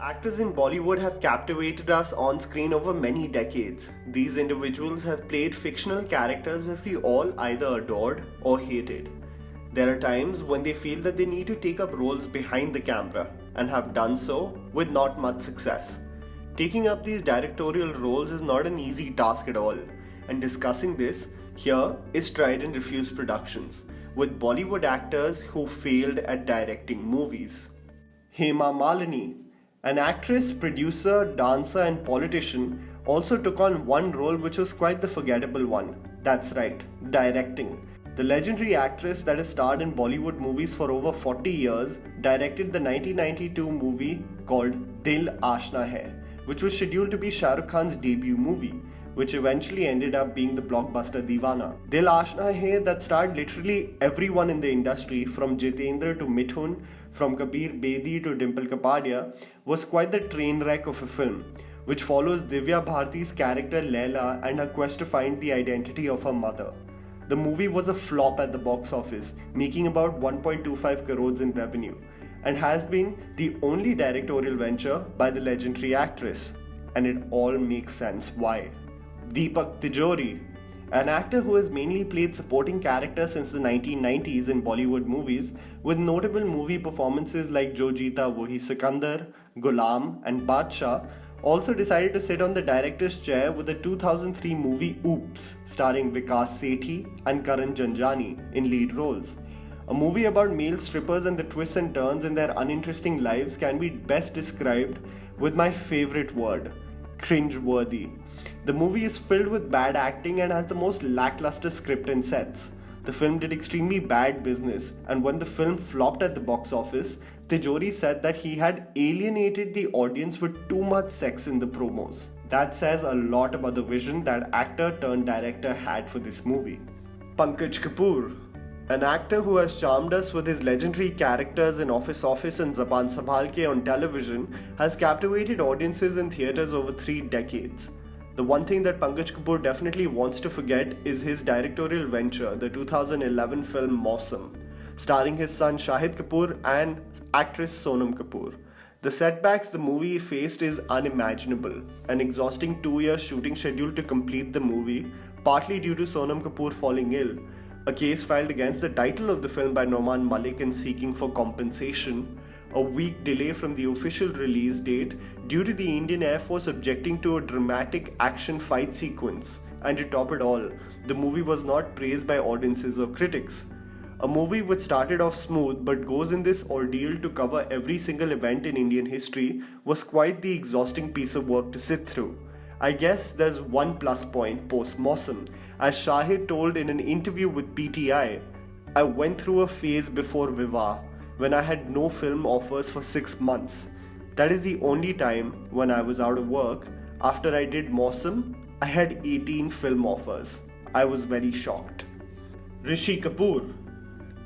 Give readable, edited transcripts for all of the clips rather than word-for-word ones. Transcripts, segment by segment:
Actors in Bollywood have captivated us on screen over many decades. These individuals have played fictional characters that we all either adored or hated. There are times when they feel that they need to take up roles behind the camera and have done so with not much success. Taking up these directorial roles is not an easy task at all, and discussing this here is Tried&Refused Productions with Bollywood actors who failed at directing movies. Hema Malini, an actress, producer, dancer, and politician, also took on one role which was quite the forgettable one. That's right, directing. The legendary actress that has starred in Bollywood movies for over 40 years directed the 1992 movie called Dil Aashna Hai, which was scheduled to be Shah Rukh Khan's debut movie, which eventually ended up being the blockbuster Deewana. Dil Aashna Hai that starred literally everyone in the industry from Jitendra to Mithun, from Kabir Bedi to Dimple Kapadia, was quite the train wreck of a film, which follows Divya Bharti's character Leila and her quest to find the identity of her mother. The movie was a flop at the box office, making about 1.25 crores in revenue, and has been the only directorial venture by the legendary actress. And it all makes sense why. Deepak Tijori, an actor who has mainly played supporting characters since the 1990s in Bollywood movies, with notable movie performances like Jo Jeeta Wohi Sikandar, Gulam, and Badshah, also decided to sit on the director's chair with the 2003 movie Oops, starring Vikas Sethi and Karan Janjani in lead roles. A movie about male strippers and the twists and turns in their uninteresting lives can be best described with my favorite word: cringe-worthy. The movie is filled with bad acting and has the most lackluster script and sets. The film did extremely bad business, and when the film flopped at the box office, Tijori said that he had alienated the audience with too much sex in the promos. That says a lot about the vision that actor turned director had for this movie. Pankaj Kapoor, an actor who has charmed us with his legendary characters in Office and Zabaan Sambhal Ke on television, has captivated audiences in theatres over 3 decades. The one thing that Pankaj Kapoor definitely wants to forget is his directorial venture, the 2011 film Mausam, starring his son Shahid Kapoor and actress Sonam Kapoor. The setbacks the movie faced is unimaginable. An exhausting 2-year shooting schedule to complete the movie, partly due to Sonam Kapoor falling ill, a case filed against the title of the film by Noman Malik and seeking for compensation, a week delay from the official release date due to the Indian Air Force objecting to a dramatic action fight sequence, and to top it all, the movie was not praised by audiences or critics. A movie which started off smooth but goes in this ordeal to cover every single event in Indian history was quite the exhausting piece of work to sit through. I guess there's one plus point post Mausam. As Shahid told in an interview with PTI, I went through a phase before Vivaah when I had no film offers for 6 months. That is the only time when I was out of work. After I did Mausam, I had 18 film offers. I was very shocked. Rishi Kapoor,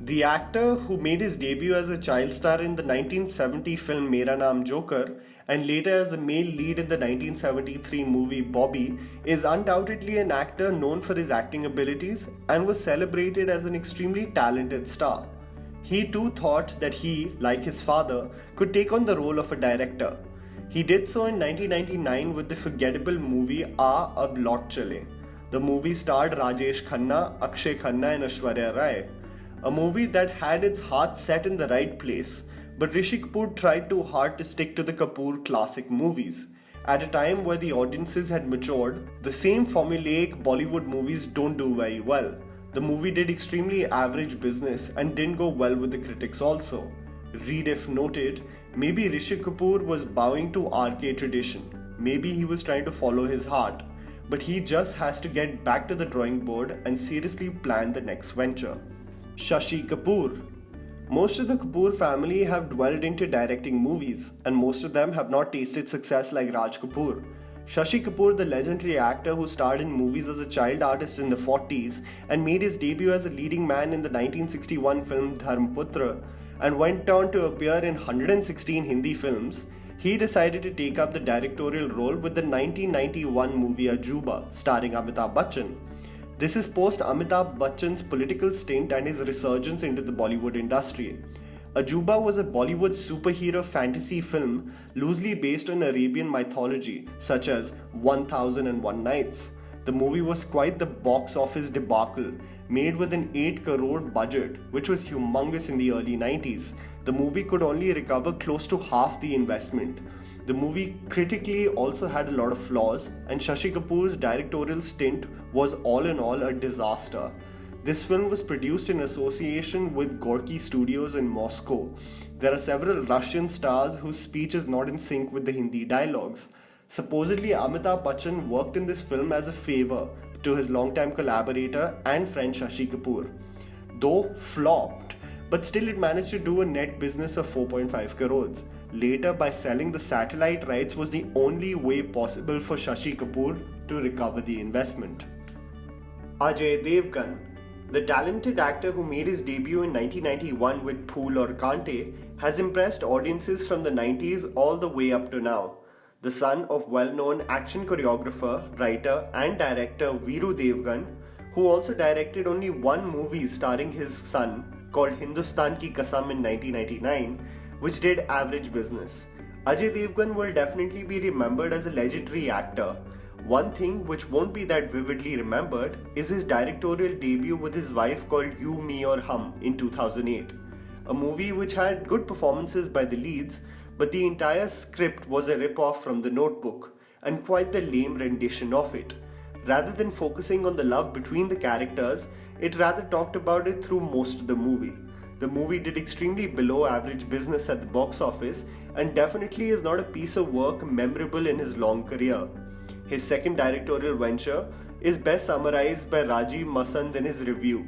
the actor who made his debut as a child star in the 1970 film Mera Naam Joker and later as the male lead in the 1973 movie Bobby, is undoubtedly an actor known for his acting abilities and was celebrated as an extremely talented star. He too thought that he, like his father, could take on the role of a director. He did so in 1999 with the forgettable movie Aa Ab Laut Chale. The movie starred Rajesh Khanna, Akshay Khanna and Aishwarya Rai. A movie that had its heart set in the right place, but Rishi Kapoor tried too hard to stick to the Kapoor classic movies. At a time where the audiences had matured, the same formulaic Bollywood movies don't do very well. The movie did extremely average business and didn't go well with the critics also. Read if noted, maybe Rishi Kapoor was bowing to arcade tradition. Maybe he was trying to follow his heart. But he just has to get back to the drawing board and seriously plan the next venture. Shashi Kapoor. Most of the Kapoor family have dwelled into directing movies, and most of them have not tasted success like Raj Kapoor. Shashi Kapoor, the legendary actor who starred in movies as a child artist in the 40s and made his debut as a leading man in the 1961 film Dharmputra and went on to appear in 116 Hindi films, he decided to take up the directorial role with the 1991 movie AJOOBA, starring Amitabh Bachchan. This is post Amitabh Bachchan's political stint and his resurgence into the Bollywood industry. AJOOBA was a Bollywood superhero fantasy film loosely based on Arabian mythology, such as 1001 Nights. The movie was quite the box office debacle, made with an 8 crore budget, which was humongous in the early 90s. The movie could only recover close to half the investment. The movie critically also had a lot of flaws, and Shashi Kapoor's directorial stint was all in all a disaster. This film was produced in association with Gorky Studios in Moscow. There are several Russian stars whose speech is not in sync with the Hindi dialogues. Supposedly, Amitabh Bachchan worked in this film as a favor to his longtime collaborator and friend Shashi Kapoor. Though flopped, but still it managed to do a net business of 4.5 crores. Later, by selling the satellite rights was the only way possible for Shashi Kapoor to recover the investment. Ajay Devgan. The talented actor who made his debut in 1991 with Phool Aur KAANTE has impressed audiences from the 90s all the way up to now. The son of well-known action choreographer, writer and director Veeru Devgan, who also directed only one movie starring his son called Hindustan Ki Kasam in 1999, which did average business. Ajay Devgan will definitely be remembered as a legendary actor. One thing which won't be that vividly remembered is his directorial debut with his wife called You, Me Aur Hum in 2008. A movie which had good performances by the leads, but the entire script was a rip-off from The Notebook, and quite the lame rendition of it. Rather than focusing on the love between the characters, it rather talked about it through most of the movie. The movie did extremely below average business at the box office and definitely is not a piece of work memorable in his long career. His second directorial venture is best summarized by Rajiv Masand in his review.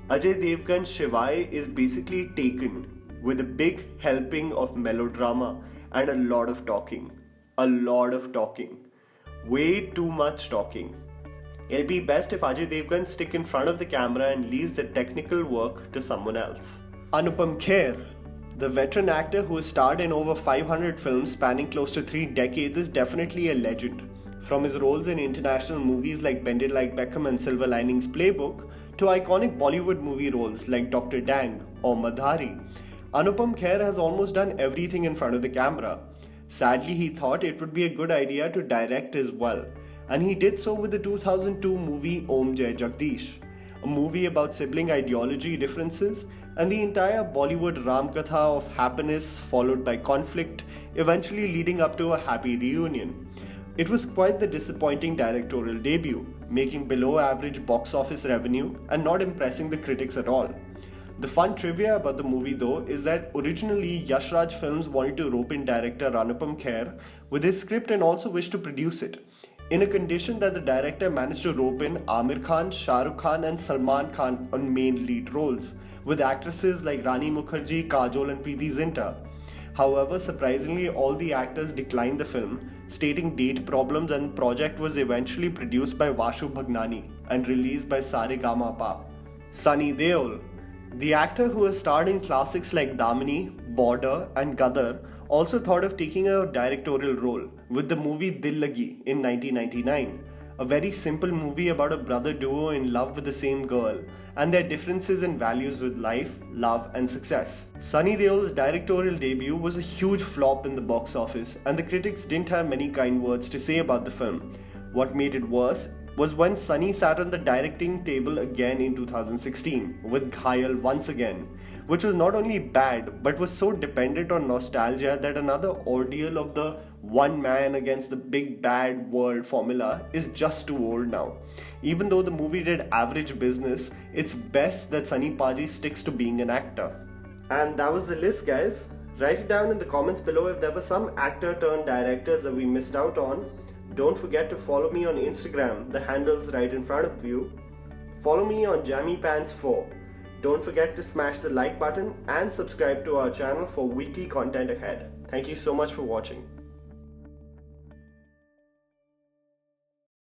Ajay Devgan's SHIVAAY is basically Taken, with a big helping of melodrama and a lot of talking. A lot of talking. Way too much talking. It'll be best if Ajay Devgan stick in front of the camera and leaves the technical work to someone else. Anupam Kher. The veteran actor who has starred in over 500 films spanning close to 3 decades is definitely a legend. From his roles in international movies like Bend It Like Beckham and Silver Linings Playbook to iconic Bollywood movie roles like Dr. Dang or Madhari, Anupam Kher has almost done everything in front of the camera. Sadly, he thought it would be a good idea to direct as well, and he did so with the 2002 movie Om Jai Jagadish, a movie about sibling ideology differences and the entire Bollywood Ramkatha of happiness followed by conflict, eventually leading up to a happy reunion. It was quite the disappointing directorial debut, making below average box office revenue and not impressing the critics at all. The fun trivia about the movie though is that originally Yash Raj Films wanted to rope in director Anupam Kher with his script and also wished to produce it, in a condition that the director managed to rope in Aamir Khan, Shah Rukh Khan and Salman Khan on main lead roles, with actresses like Rani Mukherjee, Kajol and Preeti Zinta. However, surprisingly, all the actors declined the film, stating date problems, and the project was eventually produced by Vashu Bhagnani and released by Saregama. Sunny Deol. The actor who has starred in classics like Damini, Border and Gadar also thought of taking a directorial role with the movie Dil Lagi in 1999, a very simple movie about a brother duo in love with the same girl and their differences in values with life, love and success. Sunny Deol's directorial debut was a huge flop in the box office and the critics didn't have many kind words to say about the film. What made it worse was when Sunny sat on the directing table again in 2016 with Ghayal once again, which was not only bad but was so dependent on nostalgia that another ordeal of the one man against the big bad world formula is just too old now. Even though the movie did average business, it's best that Sunny Paji sticks to being an actor. And that was the list, guys. Write it down in the comments below if there were some actor turned directors that we missed out on. Don't forget to follow me on Instagram, the handle's right in front of you. Follow me on JammyPants4. Don't forget to smash the like button and subscribe to our channel for weekly content ahead. Thank you so much for watching.